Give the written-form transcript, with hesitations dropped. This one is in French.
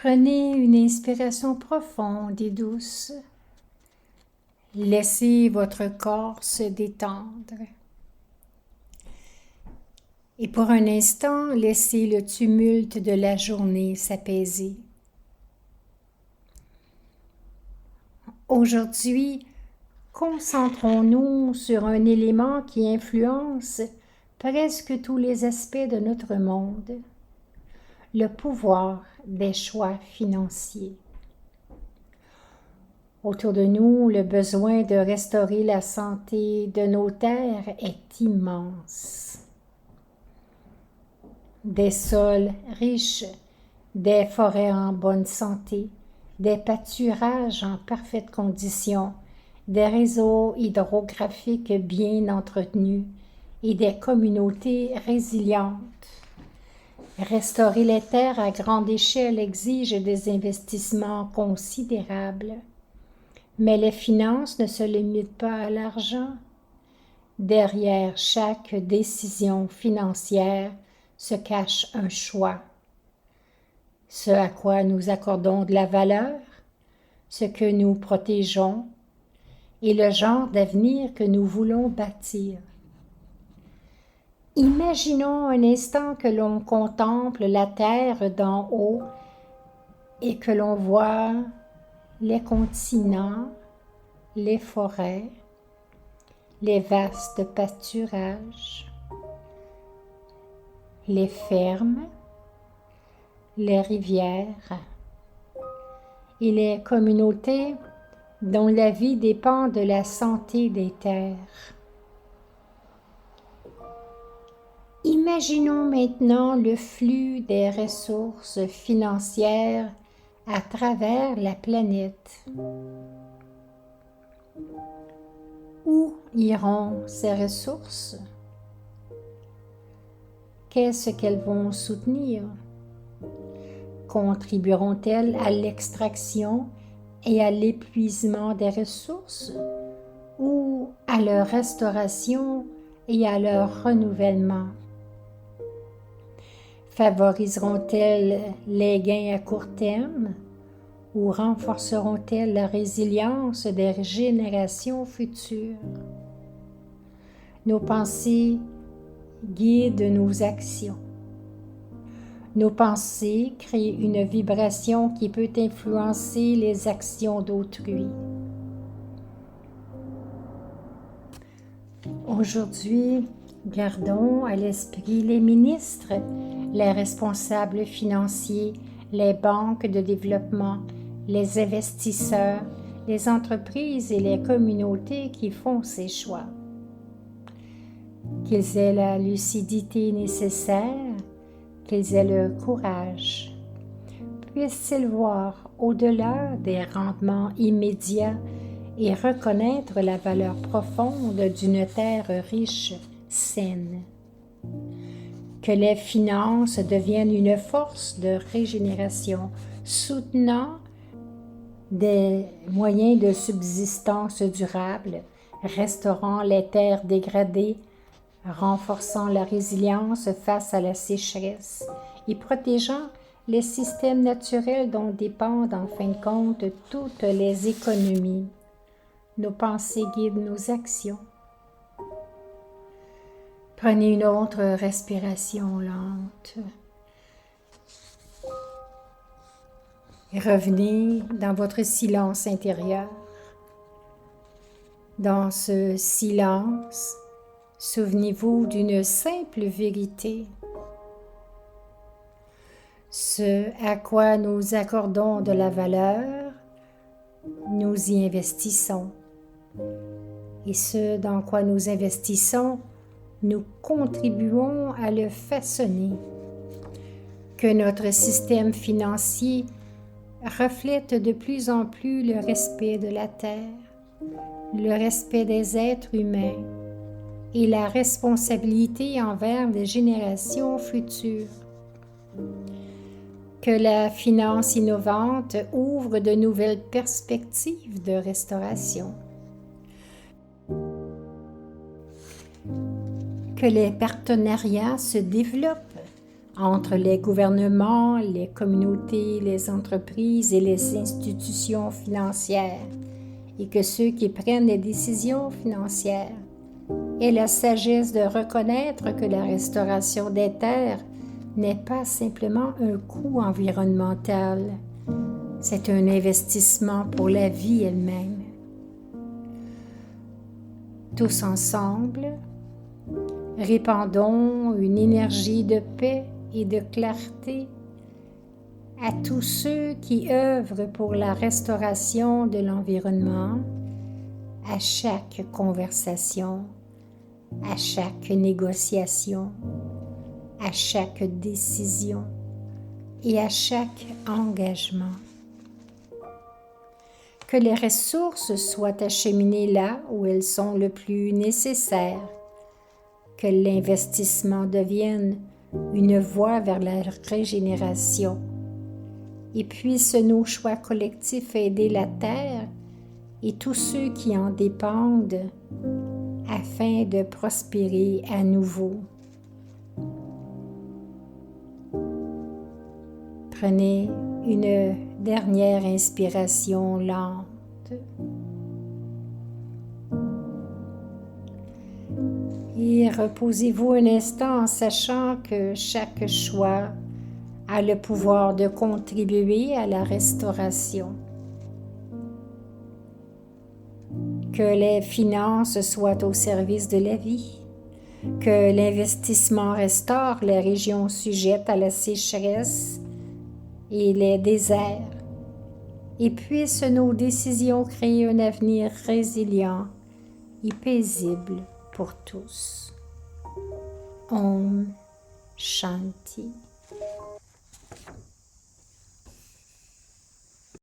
Prenez une inspiration profonde et douce. Laissez votre corps se détendre. Et pour un instant, laissez le tumulte de la journée s'apaiser. Aujourd'hui, concentrons-nous sur un élément qui influence presque tous les aspects de notre monde, le pouvoir des choix financiers. Autour de nous, le besoin de restaurer la santé de nos terres est immense. Des sols riches, des forêts en bonne santé, des pâturages en parfaite condition, des réseaux hydrographiques bien entretenus et des communautés résilientes. Restaurer les terres à grande échelle exige des investissements considérables. Mais les finances ne se limitent pas à l'argent. Derrière chaque décision financière se cache un choix. Ce à quoi nous accordons de la valeur, ce que nous protégeons et le genre d'avenir que nous voulons bâtir. Imaginons un instant que l'on contemple la terre d'en haut et que l'on voit les continents, les forêts, les vastes pâturages, les fermes, les rivières et les communautés dont la vie dépend de la santé des terres. Imaginons maintenant le flux des ressources financières à travers la planète. Où iront ces ressources? Qu'est-ce qu'elles vont soutenir? Contribueront-elles à l'extraction et à l'épuisement des ressources ou à leur restauration et à leur renouvellement? Favoriseront-elles les gains à court terme ou renforceront-elles la résilience des générations futures? Nos pensées guident nos actions. Nos pensées créent une vibration qui peut influencer les actions d'autrui. Aujourd'hui, gardons à l'esprit les ministres, les responsables financiers, les banques de développement, les investisseurs, les entreprises et les communautés qui font ces choix. Qu'ils aient la lucidité nécessaire, qu'ils aient le courage. Puissent-ils voir au-delà des rendements immédiats et reconnaître la valeur profonde d'une terre riche, saine. Que les finances deviennent une force de régénération, soutenant des moyens de subsistance durables, restaurant les terres dégradées, renforçant la résilience face à la sécheresse et protégeant les systèmes naturels dont dépendent en fin de compte toutes les économies. Nos pensées guident nos actions. Prenez une autre respiration lente. Et revenez dans votre silence intérieur. Dans ce silence, souvenez-vous d'une simple vérité. Ce à quoi nous accordons de la valeur, nous y investissons. Et ce dans quoi nous investissons, nous contribuons à le façonner. Que notre système financier reflète de plus en plus le respect de la terre, le respect des êtres humains et la responsabilité envers les générations futures. Que la finance innovante ouvre de nouvelles perspectives de restauration. Que les partenariats se développent entre les gouvernements, les communautés, les entreprises et les institutions financières, et que ceux qui prennent les décisions financières aient la sagesse de reconnaître que la restauration des terres n'est pas simplement un coût environnemental, c'est un investissement pour la vie elle-même. Tous ensemble, répandons une énergie de paix et de clarté à tous ceux qui œuvrent pour la restauration de l'environnement, à chaque conversation, à chaque négociation, à chaque décision et à chaque engagement. Que les ressources soient acheminées là où elles sont le plus nécessaires, que l'investissement devienne une voie vers la régénération, et puissent nos choix collectifs aider la Terre et tous ceux qui en dépendent afin de prospérer à nouveau. Prenez une dernière inspiration lente et reposez-vous un instant en sachant que chaque choix a le pouvoir de contribuer à la restauration. Que les finances soient au service de la vie, que l'investissement restaure les régions sujettes à la sécheresse et les déserts, et puissent nos décisions créer un avenir résilient et paisible pour tous. Om Shanti.